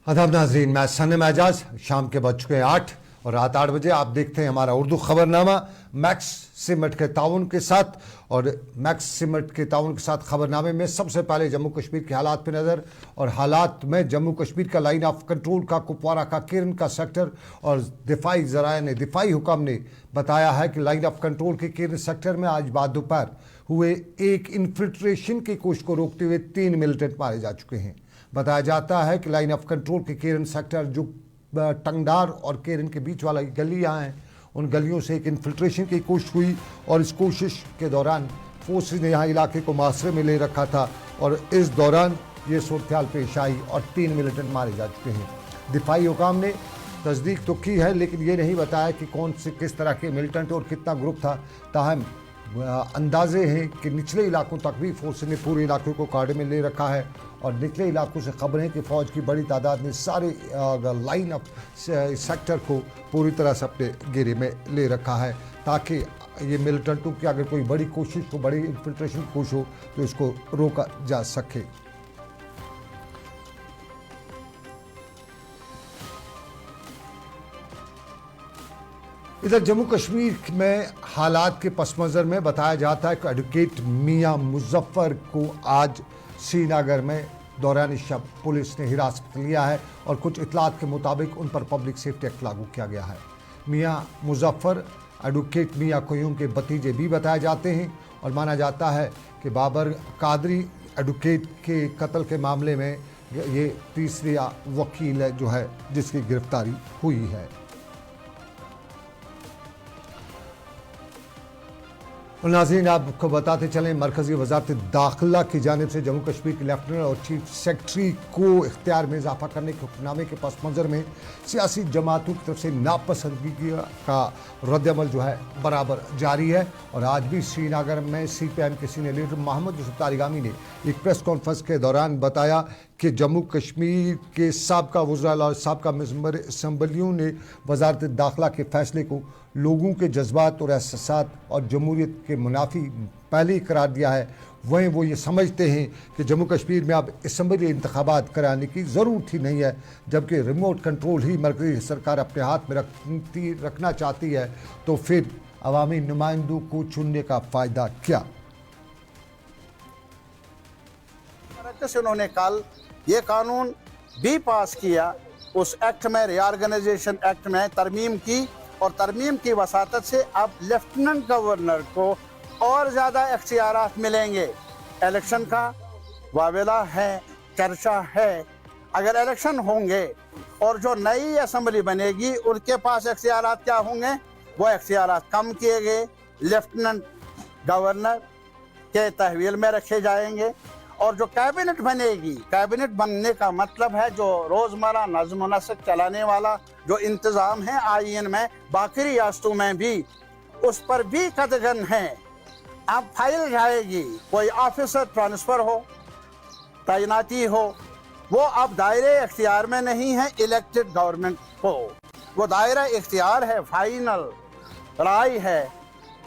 आदाब नाजरीन, मैं सनम एजाज। शाम के बज चुके हैं 8 और रात 8 बजे आप देखते हैं हमारा उर्दू खबरनामा मैक्स सीमेंट के ताउन के साथ। और मैक्स सीमेंट के ताउन के साथ खबरनामे में सबसे पहले जम्मू कश्मीर के हालात पर नज़र। और हालात में जम्मू कश्मीर का लाइन ऑफ कंट्रोल का कुपवारा का किरन का सेक्टर और दिफाई ज़राए ने दिफाई हुकाम ने बताया है कि लाइन ऑफ कंट्रोल के किरन सेक्टर में आज बाद दोपहर हुए एक इन्फिल्ट्रेशन की कोशिश को रोकते हुए 3 मिलिटेंट मारे जा चुके हैं। बताया जाता है कि लाइन ऑफ कंट्रोल के केरन सेक्टर जो टंगडार और केरन के बीच वाला गलियां हैं, उन गलियों से एक इन्फिल्ट्रेशन की कोशिश हुई और इस कोशिश के दौरान फोर्सेज ने यहाँ इलाके को मुहासरे में ले रखा था और इस दौरान ये सूरत पेश आई और 3 मिलिटेंट मारे जा चुके हैं। दिफाई हुकाम ने तस्दीक तो की है लेकिन ये नहीं बताया कि कौन से किस तरह के मिलिटेंट और कितना ग्रुप था। ताहम अंदाजे हैं कि निचले इलाकों तक भी फोर्स ने पूरे इलाके को काड़े में ले रखा है और निचले इलाकों से खबरें कि फ़ौज की बड़ी तादाद ने सारे लाइन ऑफ सेक्टर को पूरी तरह से अपने घेरे में ले रखा है ताकि ये मिलिटेंटों की अगर कोई बड़ी कोशिश को बड़ी इन्फिल्ट्रेशन की कोशिश हो तो इसको रोका जा सके। इधर जम्मू कश्मीर में हालात के पस मंज़र में बताया जाता है कि एडवोकेट मियां मुजफ्फर को आज श्रीनगर में दौरान शब पुलिस ने हिरासत लिया है और कुछ इतलात के मुताबिक उन पर पब्लिक सेफ्टी एक्ट लागू किया गया है। मियां मुजफ्फर एडवोकेट मियां क़यूम के भतीजे भी बताए जाते हैं और माना जाता है कि बाबर कादरी एडवोकेट के कत्ल के मामले में ये तीसरा वकील है जो है जिसकी गिरफ्तारी हुई है। और नाज़रीन आपको बताते चलें, मरकज़ी वज़ारत दाखिला की जानिब से जम्मू कश्मीर के लेफ्टिनेंट और चीफ सेक्रेटरी को इख्तियार में इजाफा करने के हुक्मनामे के पस मंज़र में सियासी जमातों की तरफ से नापसंदगी का रद्दअमल जो है बराबर जारी है। और आज भी श्रीनगर में CPIM के सीनियर लीडर मोहम्मद यूसुफ तारिगामी ने एक प्रेस कॉन्फ्रेंस के दौरान बताया कि जम्मू कश्मीर के साबका वज़राए और साबका मेंबर असम्बलियों ने वज़ारत दाखिला के फ़ैसले को लोगों के जज्बात और एहसासात और जमहूरियत के मुनाफी पहले ही करार दिया है। वहीं वो ये समझते हैं कि जम्मू कश्मीर में अब असम्बली इंतखाबात कराने की ज़रूरत ही नहीं है, जबकि रिमोट कंट्रोल ही मरकज़ी सरकार अपने हाथ में रखना चाहती है तो फिर अवामी नुमाइंदों को चुनने का फ़ायदा क्या। उन्होंने कल ये कानून भी पास किया, उस एक्ट में रीऑर्गेनाइजेशन एक्ट में तरमीम की और तरमीम की वसातत से अब लेफ्टिनेंट गवर्नर को और ज़्यादा इख्तियारात मिलेंगे। इलेक्शन का वावेला है, चर्चा है। अगर इलेक्शन होंगे और जो नई असम्बली बनेगी उनके पास इख्तियारात क्या होंगे, वो इख्तियारात कम किए गए लेफ्टिनेंट गवर्नर के तहवील में रखे जाएंगे। और जो कैबिनेट बनेगी, कैबिनेट बनने का मतलब है जो रोज़मर्रा नज़्म व नस्क चलाने वाला जो इंतज़ाम है आईन में, बाकी रियासतों में भी उस पर भी कदगन है। अब फाइल जाएगी, कोई ऑफिसर ट्रांसफ़र हो, तैनाती हो, वो अब दायरे इख्तियार में नहीं है इलेक्टेड गवर्नमेंट को, वो दायरा इख्तियार है, फाइनल राय है।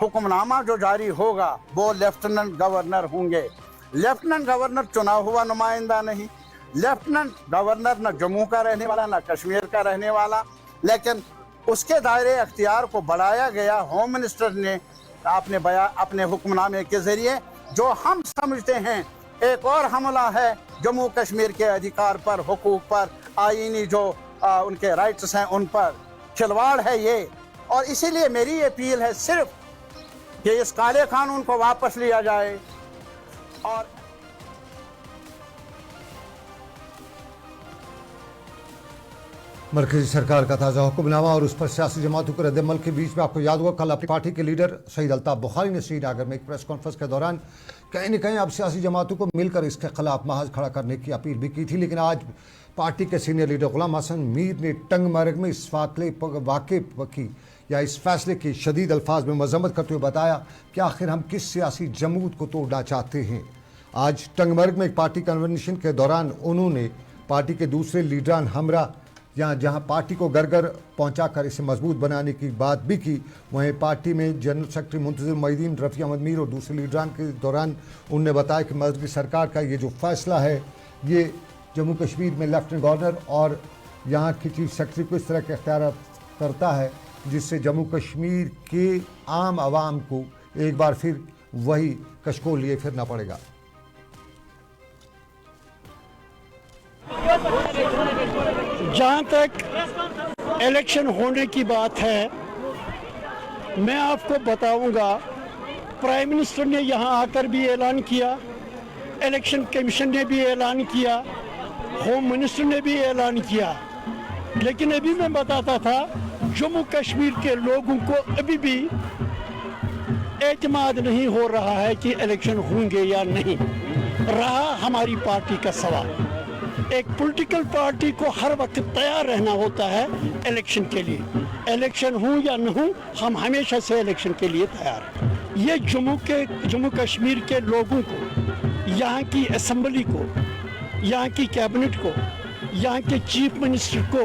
हुक्मनामा जो जारी होगा वो लेफ्टिनेंट गवर्नर होंगे। लेफ्टिनेंट गवर्नर चुना हुआ नुमाइंदा नहीं, लेफ्टिनेंट गवर्नर न जम्मू का रहने वाला न कश्मीर का रहने वाला, लेकिन उसके दायरे अख्तियार को बढ़ाया गया होम मिनिस्टर ने अपने हुक्मनामे के ज़रिए, जो हम समझते हैं एक और हमला है जम्मू कश्मीर के अधिकार पर, हुकूक पर, आईनी जो उनके राइट्स हैं उन पर खिलवाड़ है ये। और इसीलिए मेरी अपील है सिर्फ कि इस काले कानून को वापस लिया जाए और मरकज़ी सरकार का ताज़ा हुक्मनामा और उस पर सियासी जमातों के रद्दअमल के बीच में आपको याद होगा कल अपनी पार्टी के लीडर सईद अल्ताफ़ बुखारी ने श्रीनगर में एक प्रेस कॉन्फ्रेंस के दौरान कहीं न कहीं अब सियासी जमातों को मिलकर इसके खिलाफ महाज खड़ा करने की अपील भी की थी। लेकिन आज पार्टी के सीनियर लीडर गुलाम हसन मीर ने टंगमर्ग में इस वाक़े की या इस फैसले की शदीद अल्फाज में मजम्मत करते हुए बताया कि आखिर हम किस सियासी जमूत को तोड़ना चाहते हैं। आज टंगमर्ग में एक पार्टी कन्वेंशन के दौरान उन्होंने पार्टी के दूसरे लीडरान हमरा जहां पार्टी को घर घर पहुंचाकर इसे मजबूत बनाने की बात भी की, वहीं पार्टी में जनरल सेक्रेटरी मुंतज़िर मोइनुद्दीन, रफ़ी अहमद मीर और दूसरे लीडरान के दौरान उन्होंने बताया कि मरकज़ी सरकार का ये जो फैसला है ये जम्मू कश्मीर में लेफ्टिनेंट गवर्नर और यहाँ की चीफ सेक्रेटरी को इस तरह के इख्तियार करता है जिससे जम्मू कश्मीर के आम आवाम को एक बार फिर वही कशकोल लिए फिरना पड़ेगा। जहाँ तक इलेक्शन होने की बात है, मैं आपको बताऊंगा, प्राइम मिनिस्टर ने यहाँ आकर भी ऐलान किया, इलेक्शन कमीशन ने भी ऐलान किया, होम मिनिस्टर ने भी ऐलान किया, लेकिन अभी मैं बताता था जम्मू कश्मीर के लोगों को अभी भी एतमाद नहीं हो रहा है कि इलेक्शन होंगे या नहीं। रहा हमारी पार्टी का सवाल। एक पॉलिटिकल पार्टी को हर वक्त तैयार रहना होता है इलेक्शन के लिए। इलेक्शन हो या न हो, हम हमेशा से इलेक्शन के लिए तैयार हैं। ये जम्मू कश्मीर के लोगों को, यहाँ की असेंबली को, यहाँ की कैबिनेट को, यहाँ के चीफ मिनिस्टर को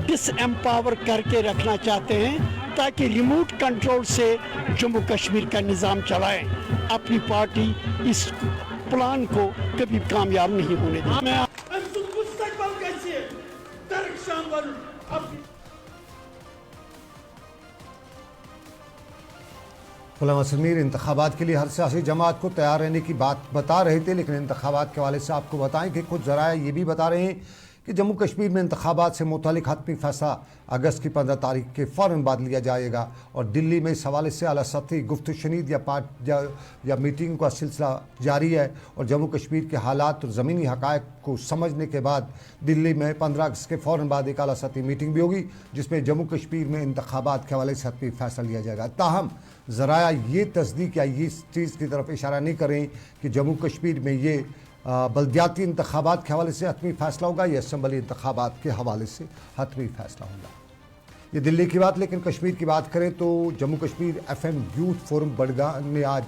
डिसएम्पावर करके रखना चाहते हैं ताकि रिमोट कंट्रोल से जम्मू कश्मीर का निज़ाम चलाएं। अपनी पार्टी इस प्लान को कभी कामयाब नहीं होने देगी। गुलाम हसन मीर इंतखाबात के लिए हर सियासी जमात को तैयार रहने की बात बता रहे थे, लेकिन इंतखाबात के हवाले से आपको बताएं कि कुछ ज़राया ये भी बता रहे हैं कि जम्मू कश्मीर में इंतखाबात से मुतालिक हतमी फैसला अगस्त की 15 तारीख के फ़ौरन बाद लिया जाएगा और दिल्ली में इस हवाले से आला सतही गुफ्त शनीद या मीटिंग का सिलसिला जारी है। और जम्मू कश्मीर के हालात और ज़मीनी हक़ाइक़ को समझने के बाद दिल्ली में 15 अगस्त के फ़ौरन बाद एक आला सतही मीटिंग भी होगी जिसमें जम्मू कश्मीर में इंतखाबात के हवाले से हतमी फैसला लिया जाएगा। ताहम ज़राया ये तस्दीक या ये चीज़ की तरफ इशारा नहीं करें कि जम्मू कश्मीर में ये बल्दियाती इंतखाबात के हवाले से हतमी फ़ैसला होगा या असम्बली इंतखाबात के हवाले से हतमी फ़ैसला होगा। ये दिल्ली की बात, लेकिन कश्मीर की बात करें तो Jammu Kashmir FM youth forum Budgam ने आज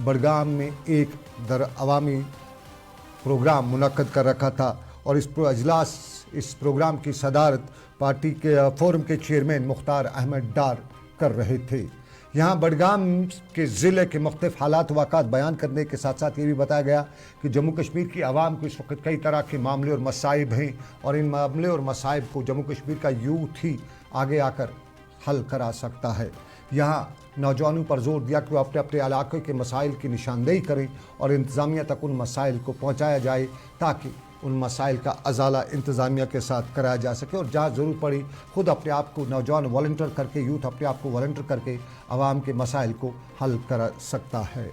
बडगाम में एक अवामी प्रोग्राम मुनक्कद कर रखा था और इस प्रोग्राम की सदारत पार्टी के फोरम के चेयरमैन मुख्तार अहमद डार कर रहे थे। यहाँ बडगाम के ज़िले के मुख्तलिफ हालात वाक़ात बयान करने के साथ साथ ये भी बताया गया कि जम्मू कश्मीर की आवाम को इस वक्त कई तरह के मामले और मसाइब हैं और इन मामले और मसाइब को जम्मू कश्मीर का यूथ ही आगे आकर हल करा सकता है। यहाँ नौजवानों पर जोर दिया कि वो अपने अपने इलाके के मसाइल की निशानदेही करें और इंतज़ामिया तक उन मसाइल को पहुँचाया जाए ताकि उन मसाइल का अजाला इंतज़ामिया के साथ कराया जा सके और जहाँ ज़रूरत पड़ी ख़ुद अपने आप को नौजवान वॉलंटियर करके, यूथ अपने आप को वॉलंटियर करके आवाम के मसाइल को हल कर सकता है।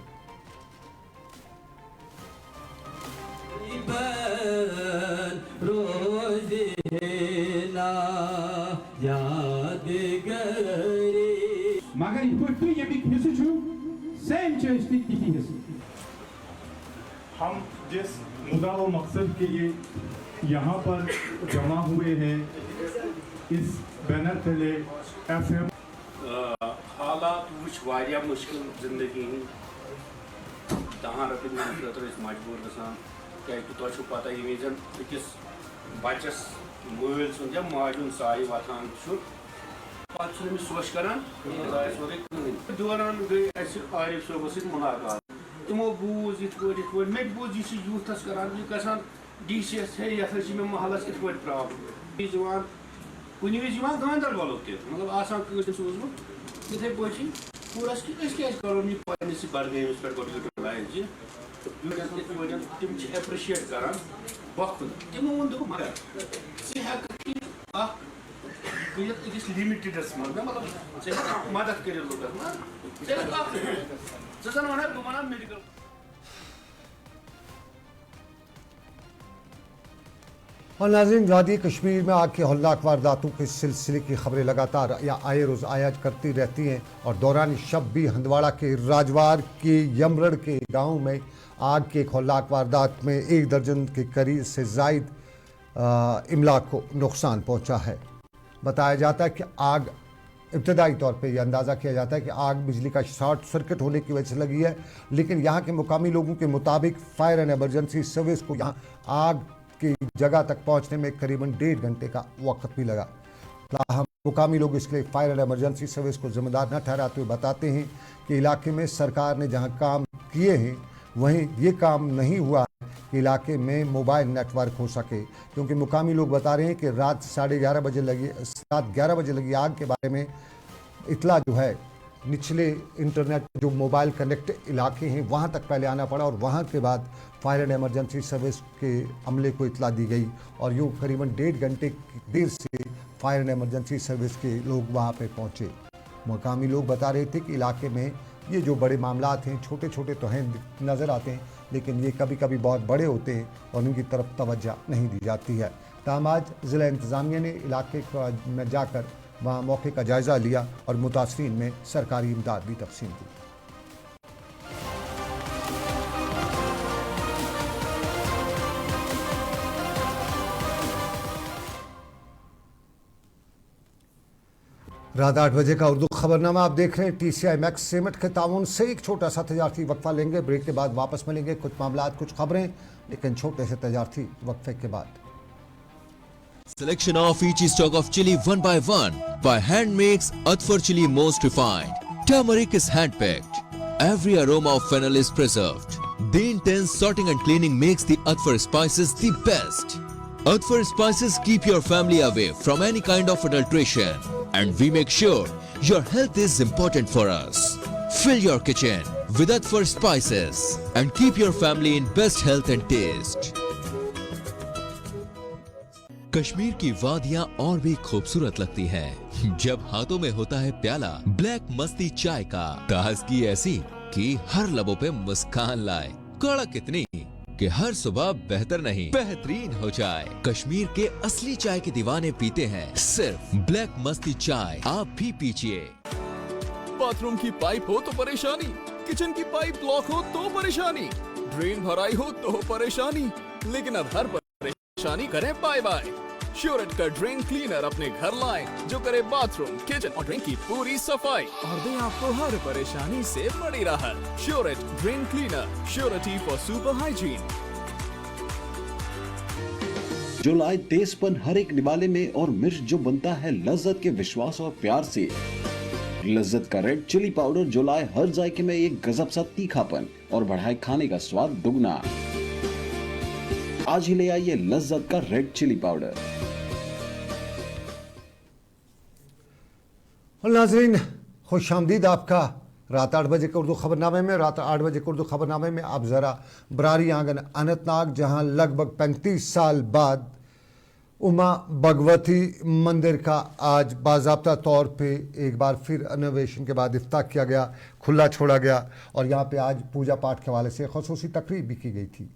मगर ये हम जिस मुद्दा व मकसद के लिए यहाँ पर जमा हुए हैं इस बैनर तले FM हालात वह मुश्किल जिंदगी दहान रपन खतर मजबूर गसान क्या तुम पता ये अकिस बचस मूल सुन या माजुन साय वातान पे सोच कर दौरान गई आरिफ सोबो सत मुलाकात तमो बूज इत मे बूज यह यूथस करान यह DC है ये मे महलस इत प्रॉब्लम कुन विज गांधर वालों मतलब आसान सूझमुत इथे पे पूरा क्या करो पे बडगमस पे यूटिलाइज तम एप्रिशिएट करान वक्त तमो वो दोप मगर अकिस लिमिटेडस मज मतलब मदद कर लुकस वन वन मेडिकल। और नाज़रीन, वादी कश्मीर में आग के हौलनाक वारदातों के सिलसिले की खबरें लगातार या आए रोज़ आया करती रहती हैं और दौरान शब भी हंदवाड़ा के राजवार के यमरड़ के गांव में आग के एक हौलनाक वारदात में 1 दर्जन के करीब से ज़ायद इमलाक को नुकसान पहुंचा है। बताया जाता है कि आग इब्तदाई तौर पे यह अंदाज़ा किया जाता है कि आग बिजली का शॉर्ट सर्किट होने की वजह से लगी है, लेकिन यहाँ के मुकामी लोगों के मुताबिक फायर एंड एमरजेंसी सर्विस को यहाँ आग की जगह तक पहुँचने में करीबन 1.5 घंटे का वक्त भी लगा। ताहम मुकामी लोग इसके लिए फायर एंड एमरजेंसी सर्विस को जिम्मेदार न ठहराते हुए बताते हैं कि इलाके में सरकार ने जहाँ काम किए हैं वहीं ये काम नहीं हुआ कि कि इलाके में मोबाइल नेटवर्क हो सके, क्योंकि मुकामी लोग बता रहे हैं कि रात 11:30 बजे लगी आग के बारे में इतला जो है निचले इंटरनेट जो मोबाइल कनेक्ट इलाके हैं वहाँ तक पहले आना पड़ा, और वहाँ के बाद फायर एंड इमरजेंसी सर्विस के अमले को इतला दी गई, और यूँ करीबन 1.5 घंटे की देर से फायर एंड इमरजेंसी सर्विस के लोग वहाँ पे पहुँचे। मुकामी लोग बता रहे थे कि इलाके में ये जो बड़े मामलात हैं छोटे छोटे तो हैं नज़र आते हैं, लेकिन ये कभी कभी बहुत बड़े होते हैं और उनकी तरफ तवज्जो नहीं दी जाती है। ताहम आज ज़िला इंतज़ामिया ने इलाके में जाकर वहाँ मौके का जायज़ा लिया और मुतासरीन में सरकारी इमदाद भी तकसीम की। रात 8 बजे का उर्दू खबरनामा आप देख रहे हैं। TCI मैक्स सीमेंट के ताउन से एक छोटा सा तजारती वक्फा लेंगे, ब्रेक के बाद वापस मिलेंगे। कुछ मामलात कुछ खबरें, लेकिन छोटे से तजारती वक्फे के बाद। Selection of each stock of chili one by hand makes Atfar chili most refined. Turmeric is hand picked. Every aroma of fennel is preserved. The intense sorting and cleaning makes the Atfar spices the best. Atfar spices keep your family away from any kind of adulteration, and we make sure your health is important for us. Fill your kitchen with Atfar spices and keep your family in best health and taste. Kashmir की वादियां और भी खूबसूरत लगती हैं जब हाथों में होता है प्याला ब्लैक मस्ती चाय का। ताजगी ऐसी कि हर लबों पे मुस्कान लाए, कड़क इतनी कि हर सुबह बेहतर नहीं बेहतरीन हो जाए। कश्मीर के असली चाय के दीवाने पीते हैं सिर्फ ब्लैक मस्ती चाय, आप भी पीजिए। बाथरूम की पाइप हो तो परेशानी, किचन की पाइप ब्लॉक हो तो परेशानी, ड्रेन भराई हो तो परेशानी, लेकिन अब हर परेशानी करें बाय बाय। श्योरेट का ड्रेन क्लीनर अपने घर लाएं जो करे बाथरूम, किचन और ड्रेन की पूरी सफाई और दे आपको हर परेशानी से बड़ी राहत। श्योरेट drain cleaner, surety for super hygiene. जो लाए तेजपन हर एक निवाले में और मिर्च जो बनता है लज्जत के विश्वास और प्यार से। लज्जत का रेड चिली पाउडर जो लाए हर जायके में एक गजब सा तीखापन और बढ़ाए खाने का स्वाद दुगना। आज ही ले आइए लज्जत का रेड चिली पाउडर। नाज़रीन खुश आमदीद आपका रात 8 बजे के उर्दू खबरनामे में। रात 8 बजे के उर्दू खबरनामे में आप ज़रा बरारी आंगन अनंतनाग, जहां लगभग 35 साल बाद उमा भगवती मंदिर का आज बाज़ाब्ता तौर पे एक बार फिर इनोवेशन के बाद इफ्ताह किया गया, खुला छोड़ा गया, और यहाँ पे आज पूजा पाठ के हवाले से ख़ुसूसी तकरीब भी की गई थी।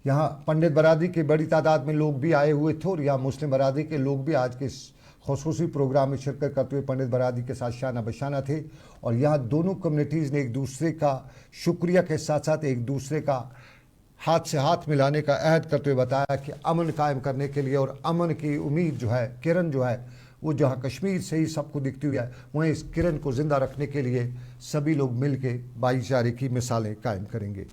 यहाँ पंडित बरादरी की बड़ी तादाद में लोग भी आए हुए थे और यहाँ मुस्लिम बरादरी के लोग भी आज के इस ख़ुसूसी प्रोग्राम में शिरकत करते हुए पंडित बरादरी के साथ शाना बशाना थे। और यहाँ दोनों कम्युनिटीज़ ने एक दूसरे का शुक्रिया के साथ साथ एक दूसरे का हाथ से हाथ मिलाने का अहद करते हुए बताया कि अमन कायम करने के लिए और अमन की उम्मीद जो है, किरण जो है, वो जहाँ कश्मीर से ही सबको दिखती हुई है, वहीं इस किरण को ज़िंदा रखने के लिए सभी लोग मिल के भाईचारे की मिसालें कायम करेंगे।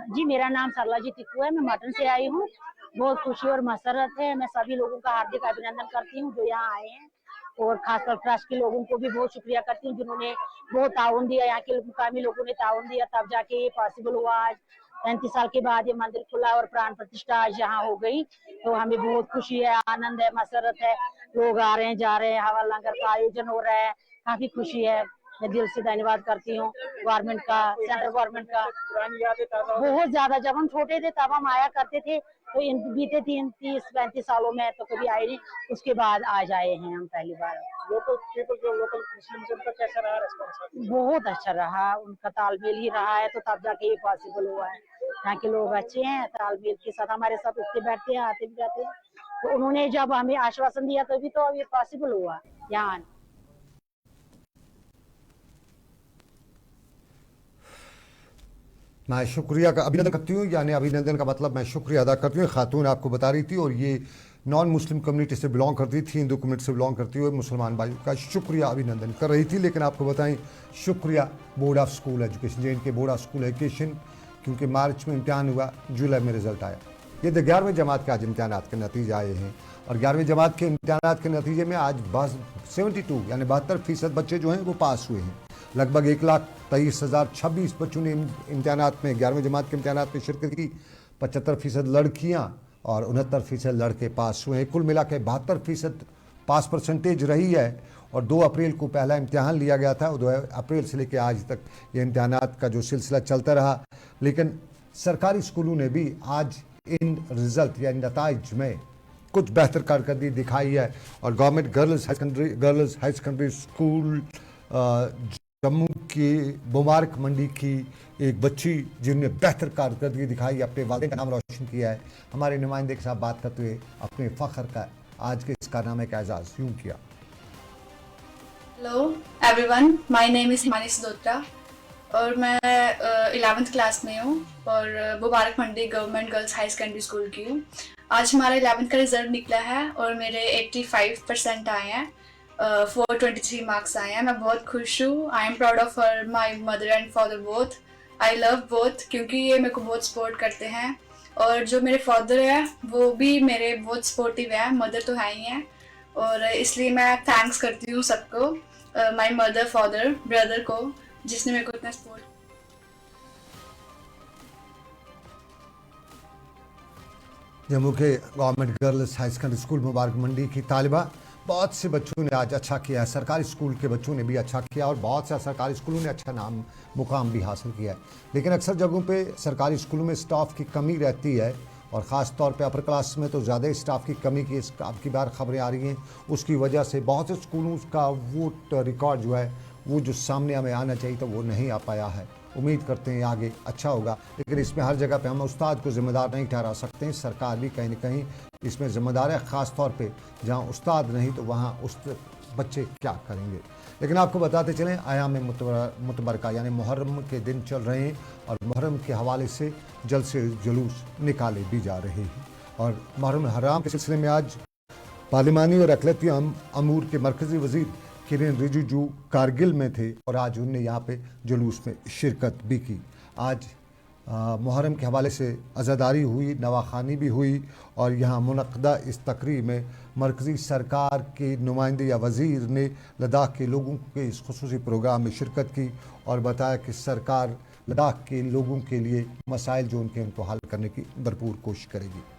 जी, मेरा नाम सरलाजी टिक्कू है, मैं मटन से आई हूँ। बहुत खुशी और मसरत है। मैं सभी लोगों का हार्दिक अभिनंदन करती हूँ जो यहाँ आए हैं, और खासकर ट्रस्ट के लोगों को भी बहुत शुक्रिया करती हूँ जिन्होंने बहुत ताउन दिया। यहाँ के मुकामी लोगों ने ताउन दिया, तब जाके ये पॉसिबल हुआ। आज 35 साल के बाद ये मंदिर खुला और प्राण प्रतिष्ठा आज यहाँ हो गई, तो हमें बहुत खुशी है, आनंद है, मसरत है। लोग आ रहे हैं, जा रहे हैं, हवा लंगर का आयोजन हो रहा है, काफी खुशी है। मैं दिल से धन्यवाद करती हूँ गवर्नमेंट का, सेंट्रल गवर्नमेंट का। बहुत ज्यादा, जब हम छोटे थे तब हम आया करते थे, तो इन बीते 30-35 सालों में तो कभी आए नहीं, उसके बाद आज आए हैं हम पहली बार। लोकल मुस्लिम का कैसा रहा रिस्पॉन्स? बहुत अच्छा रहा, उनका तालमेल ही रहा है, तो तब जाके ये पॉसिबल हुआ है। यहाँ के लोग अच्छे हैं, तालमेल के साथ हमारे साथ उठते बैठते हैं, आते भी जाते हैं, तो उन्होंने जब हमें आश्वासन दिया तभी तो अब ये पॉसिबल हुआ यहाँ। मैं शुक्रिया का अभिनंदन करती हूँ, यानी अभिनंदन का मतलब मैं शुक्रिया अदा करती हूँ। खातून आपको बता रही थी और ये नॉन मुस्लिम कम्युनिटी से बिलोंग करती थी, हिंदू कम्युनिटी से बिलोंग करती हुए मुसलमान भाइयों का शुक्रिया अभिनंदन कर रही थी। लेकिन आपको बताएं, शुक्रिया board of school education, JNK board of school education, क्योंकि मार्च में इम्तिहान हुआ, जुलाई में रिजल्ट आया। ये 11वीं जमात के आज इम्तिहानात के नतीजे आए हैं और 11वीं जमात के इम्तिहानात के नतीजे में आज 72 यानी 72% बच्चे जो हैं वो पास हुए हैं। लगभग 1,23,026 बच्चों ने इम्तिहानात में 11वीं जमात के इम्तिहानात में शिरकत की। 75% लड़कियाँ और 69% लड़के पास हुए हैं। कुल मिला के 72% पास परसेंटेज रही है और 2 अप्रैल को पहला इम्तिहान लिया गया था और 2 अप्रैल से लेकर आज तक ये इम्तिहानात का जो सिलसिला चलता रहा। लेकिन सरकारी स्कूलों ने भी आज इन रिजल्ट या नताइज में कुछ बेहतर कारकर्दगी दिखाई है और government girls high secondary school Jammu की मुबारक मंडी की एक बच्ची जिन्होंने बेहतर कारकर्दगी दिखाई, अपने वालिद का नाम रोशन किया है, हमारे नुमाइंदे के साथ बात करते हुए अपने फ़ख्र का आज के इस कारनामे का एजाज़ यूँ किया। Hello everyone, my name is Himani Sidotra और मैं 11th क्लास में हूँ और Mubarak Mandi government girls high secondary school की हूँ। आज हमारा 11th का रिजल्ट निकला है और मेरे 85% आए हैं, 423 मार्क्स आए हैं। मैं बहुत खुश हूँ। I am proud of my mother and father both. I love both क्योंकि ये मेरे को बहुत सपोर्ट करते हैं और जो मेरे फादर है वो भी मेरे बहुत सपोर्टिव है, मदर तो है ही हैं और इसलिए मैं थैंक्स करती हूँ सबको, माई मदर, फादर, ब्रदर को, जिसने मेरे को इतना सपोर्ट। जम्मू के government girls high secondary school Mubarak Mandi की तालिबा, बहुत से बच्चों ने आज अच्छा किया है। सरकारी स्कूल के बच्चों ने भी अच्छा किया और बहुत से सरकारी स्कूलों ने अच्छा नाम मुकाम भी हासिल किया है। लेकिन अक्सर जगहों पे सरकारी स्कूलों में स्टाफ की कमी रहती है और ख़ास तौर पे अपर क्लास में तो ज़्यादा स्टाफ की कमी की अब की बार खबरें आ रही हैं। उसकी वजह से बहुत से स्कूलों का वो रिकॉर्ड जो है वो जो सामने हमें आना चाहिए तो वो नहीं आ पाया है। उम्मीद करते हैं आगे अच्छा होगा, लेकिन इसमें हर जगह पे हम उस्ताद को ज़िम्मेदार नहीं ठहरा सकते हैं। सरकार भी कहीं न कहीं इसमें ज़िम्मेदार है, ख़ास तौर पे जहाँ उस्ताद नहीं तो वहाँ उस बच्चे क्या करेंगे। लेकिन आपको बताते चलें आयाम मुतबरका यानी मुहर्रम के दिन चल रहे हैं और मुहर्रम के हवाले से जल्द से जुलूस निकाले भी जा रहे हैं और मुहर्रम हराम के सिलसिले में आज पार्लिमानी और अक़लियती अमूर के मरकज़ी वज़ीर किरेन रिजिजू कारगिल में थे और आज उन्होंने यहाँ पे जुलूस में शिरकत भी की। आज मुहर्रम के हवाले से अज़ादारी हुई, नवाखानी भी हुई और यहाँ मुनक़दा इस तकरीब में मरकज़ी सरकार के नुमाइंदे या वज़ीर ने लद्दाख के लोगों के इस खुसूसी प्रोग्राम में शिरकत की और बताया कि सरकार लद्दाख के लोगों के लिए मसाइल जो उनके उनको हल करने की भरपूर कोशिश करेगी।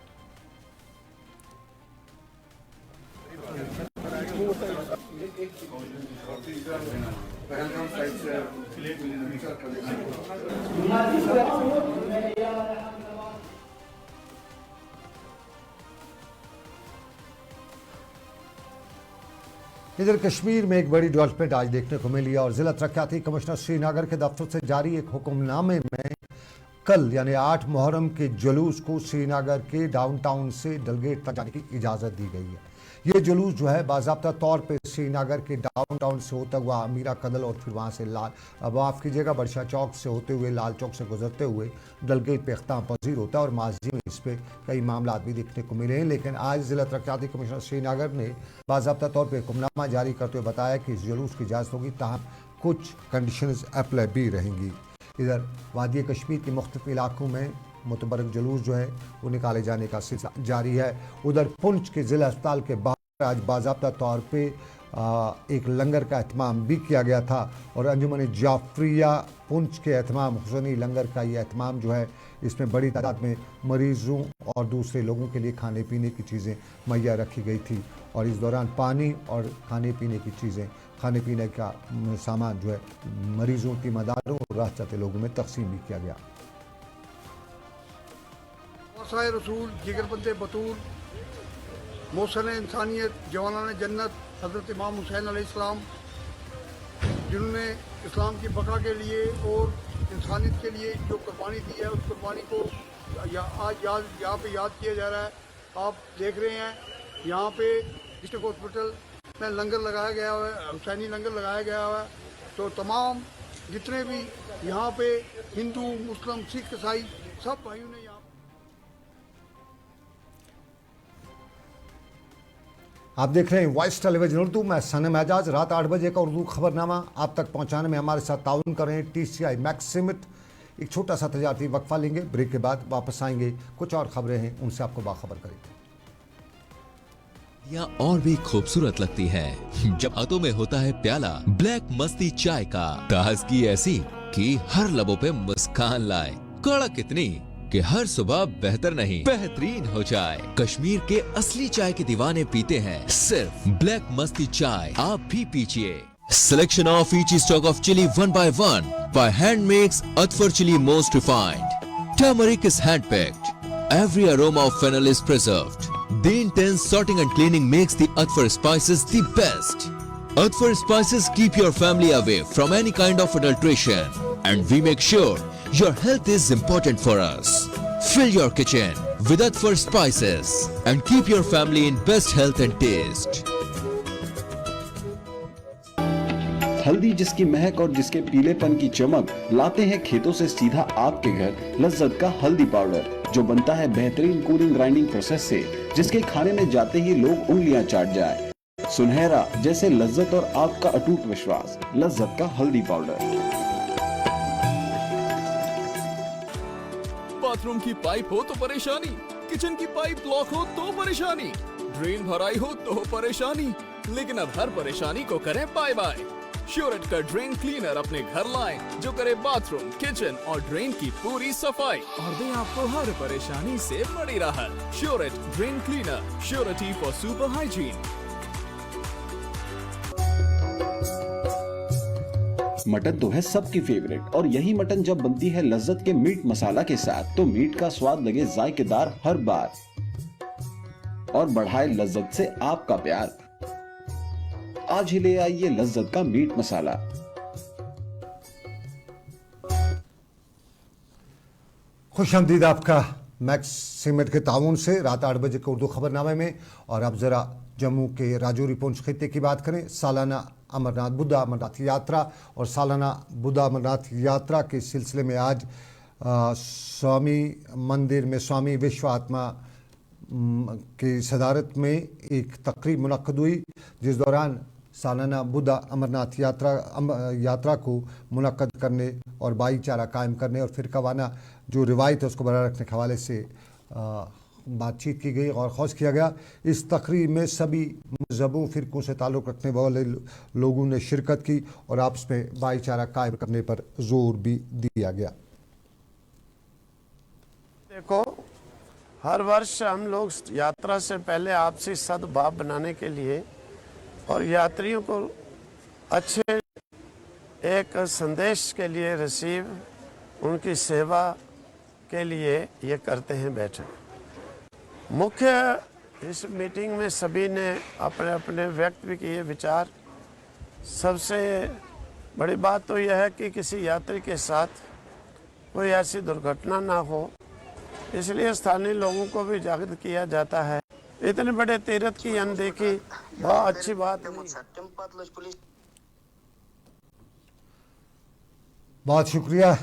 इधर कश्मीर में एक बड़ी डेवलपमेंट आज देखने को मिली और जिला तरक्याती कमिश्नर श्रीनगर के दफ्तर से जारी एक हुक्मनामे में कल यानी 8 मुहर्रम के जुलूस को श्रीनगर के डाउनटाउन से डलगेट तक जाने की इजाज़त दी गई है। ये जुलूस जो है बाज़ाब्ता तौर पे श्रीनगर के डाउनटाउन से होता हुआ अमीरा कदल और फिर वहाँ से माफ़ कीजिएगा बड़शाह चौक से होते हुए लाल चौक से गुजरते हुए डलगेट पे अख्ताम पजीर होता है और माजी में इस पर कई मामला भी देखने को मिले हैं। लेकिन आज ज़िला तरक्याती कमिश्नर श्रीनगर ने बाज़ाब्ता तौर पर हुक्मनामा जारी करते हुए बताया कि इस जुलूस की इजाज़त होगी, ताहम कुछ कंडीशंस अप्लाई भी रहेंगी। इधर वादी कश्मीर के मुख्तलिफ इलाकों में मुतबरक जुलूस जो है वो निकाले जाने का सिलसिला जारी है। उधर पुंछ के ज़िला अस्पताल के बाहर आज बाज़ाब्ता तौर पे एक लंगर का एहतमाम भी किया गया था और अंजुमन जाफरिया पुंछ के एहतमाम हुसैनी लंगर का ये एहतमाम जो है इसमें बड़ी तादाद में मरीज़ों और दूसरे लोगों के लिए खाने पीने की चीज़ें मुहैया रखी गई थी और इस दौरान पानी और खाने पीने की चीज़ें, खाने पीने का सामान जो है मरीज़ों की मदारों और राह चलते लोगों में तकसीम भी किया गया। वसाए रसूल जिगरबंदे बतूल मोहसन इंसानियत जवानान जन्नत हज़रत इमाम हुसैन अलैहिस्सलाम जिन्होंने इस्लाम की बका के लिए और इंसानियत के लिए जो कुर्बानी दी है उस कुर्बानी को आज यहाँ पे याद किया जा रहा है। आप देख रहे हैं यहाँ पे डिस्ट्रिक्ट हॉस्पिटल में लंगर लगाया गया हुआ है, हुसैनी लंगर लगाया गया हुआ है। तो तमाम जितने भी यहाँ पे हिंदू, मुस्लिम, सिख, ईसाई सब भाइयों ने यहाँ आप देख रहे हैं वॉइस टेलीविजन उर्दू। मैं सनम एजाज। रात 8 बजे का उर्दू खबरनामा आप तक पहुंचाने में हमारे साथ ताउन कर रहे हैं TCI मैक्सिमिट एक छोटा सा तजारती वक्फा लेंगे, ब्रेक के बाद वापस आएंगे, कुछ और खबरें हैं उनसे आपको बाखबर करेंगे। या और भी खूबसूरत लगती है जब हाथों में होता है प्याला ब्लैक मस्ती चाय का। ताजगी ऐसी कि हर लबों पे मुस्कान लाए, कड़क इतनी कि हर सुबह बेहतर नहीं बेहतरीन हो जाए। कश्मीर के असली चाय के दीवाने पीते हैं सिर्फ ब्लैक मस्ती चाय, आप भी पीजिए। Selection of each stock of chili one by hand makes Atfar chili most refined. Turmeric is hand picked. Every aroma of fennel is preserved. The intense sorting and cleaning makes the Atfar spices the best. Atfar spices keep your family away from any kind of adulteration, and we make sure your health is important for us. Fill your kitchen with Atfar spices and keep your family in best health and taste. हल्दी जिसकी महक और जिसके पीलेपन की चमक लाते हैं खेतों से सीधा आपके घर, लज्जत का हल्दी पाउडर जो बनता है बेहतरीन कूलिंग ग्राइंडिंग प्रोसेस से, जिसके खाने में जाते ही लोग उंगलियां चाट जाए। सुनहरा जैसे लज्जत और आपका अटूट विश्वास, लज्जत का हल्दी पाउडर। बाथरूम की पाइप हो तो परेशानी, किचन की पाइप ब्लॉक हो तो परेशानी, ड्रेन भराई हो तो परेशानी, लेकिन अब हर परेशानी को करें बाय बाय। श्योरेट का ड्रेन क्लीनर अपने घर लाएं जो करे बाथरूम, किचन और ड्रेन की पूरी सफाई और दे आपको हर परेशानी से बड़ी राहत। श्योरेट drain cleaner, surety for super hygiene. मटन तो है सबकी फेवरेट और यही मटन जब बनती है लज्जत के मीट मसाला के साथ तो मीट का स्वाद लगे जायकेदार हर बार और बढ़ाए लज्जत से आपका प्यार। आज ही ले आइए लज्जत का मीट मसाला। खुशामदीद आपका मैक्स सीमेंट के ताउन से रात 8 बजे के उर्दू खबरनामे में। और अब जरा जम्मू के राजौरी पुंछ खित्ते की बात करें। सालाना बुद्ध अमरनाथ यात्रा और सालाना बुद्ध अमरनाथ यात्रा के सिलसिले में आज स्वामी मंदिर में स्वामी विश्व आत्मा की सदारत में एक तकरीब मुनक्कद हुई, जिस दौरान सालाना बुद्ध अमरनाथ यात्रा को मुनक्कद करने और भाईचारा कायम करने और फिरकावाना जो रिवायत है उसको बनाए रखने के हवाले से बातचीत की गई और खौज किया गया। इस तकरीब में सभी मजहबों फिरकों से ताल्लुक़ रखने वाले लोगों ने शिरकत की और आपस में भाईचारा कायम करने पर जोर भी दिया गया। देखो, हर वर्ष हम लोग यात्रा से पहले आपसी सद्भाव बनाने के लिए और यात्रियों को अच्छे एक संदेश के लिए रिसीव, उनकी सेवा के लिए ये करते हैं बैठक। मुख्य इस मीटिंग में सभी ने अपने अपने व्यक्त भी किए विचार। सबसे बड़ी बात तो यह है कि किसी यात्री के साथ कोई ऐसी दुर्घटना ना हो, इसलिए स्थानीय लोगों को भी जागृत किया जाता है। इतने बड़े तीर्थ की अनदेखी बहुत अच्छी बात नहीं। बहुत शुक्रिया।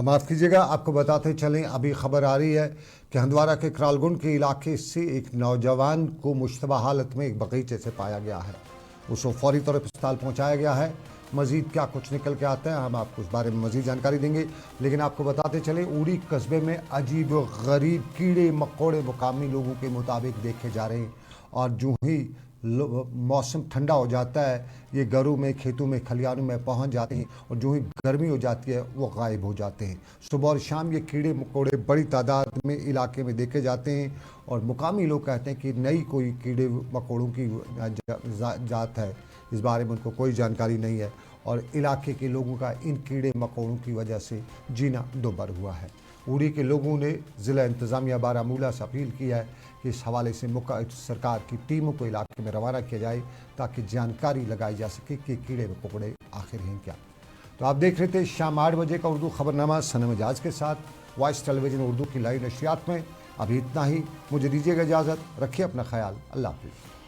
माफ़ कीजिएगा, आपको बताते चलें अभी खबर आ रही है कि हंदवारा के करालगुंड के इलाके से एक नौजवान को मुश्तबा हालत में एक बगीचे से पाया गया है। उसको फौरी तौर पर अस्पताल पहुँचाया गया है। मज़ीद क्या कुछ निकल के आता है हम आपको उस बारे में मज़ीद जानकारी देंगे, लेकिन आपको बताते चलें उड़ी कस्बे में अजीब व गरीब कीड़े मकोड़े मुकामी लोगों के मुताबिक देखे जा रहे हैं और जो ही मौसम ठंडा हो जाता है ये घरों में, खेतों में, खलिहानों में पहुंच जाते हैं और जो ही गर्मी हो जाती है वो गायब हो जाते हैं। सुबह और शाम ये कीड़े मकोड़े बड़ी तादाद में इलाके में देखे जाते हैं और मुकामी लोग कहते हैं कि नई कोई कीड़े मकोड़ों की जात है, इस बारे में उनको कोई जानकारी नहीं है और इलाके के लोगों का इन कीड़े मकोड़ों की वजह से जीना दुभर हुआ है। उड़ी के लोगों ने ज़िला इंतज़ामिया बारामूला से अपील की है कि इस हवाले से सरकार की टीमों को इलाके में रवाना किया जाए ताकि जानकारी लगाई जा सके कि कीड़े मकोड़े आखिर हैं क्या। तो आप देख रहे थे शाम 8 बजे का उर्दू खबरनामा सनम एजाज के साथ वॉइस टेलीविज़न उर्दू की लाइव नशियात में। अभी इतना ही, मुझे दीजिएगा इजाज़त, रखिए अपना ख्याल, अल्लाह हाफिज़।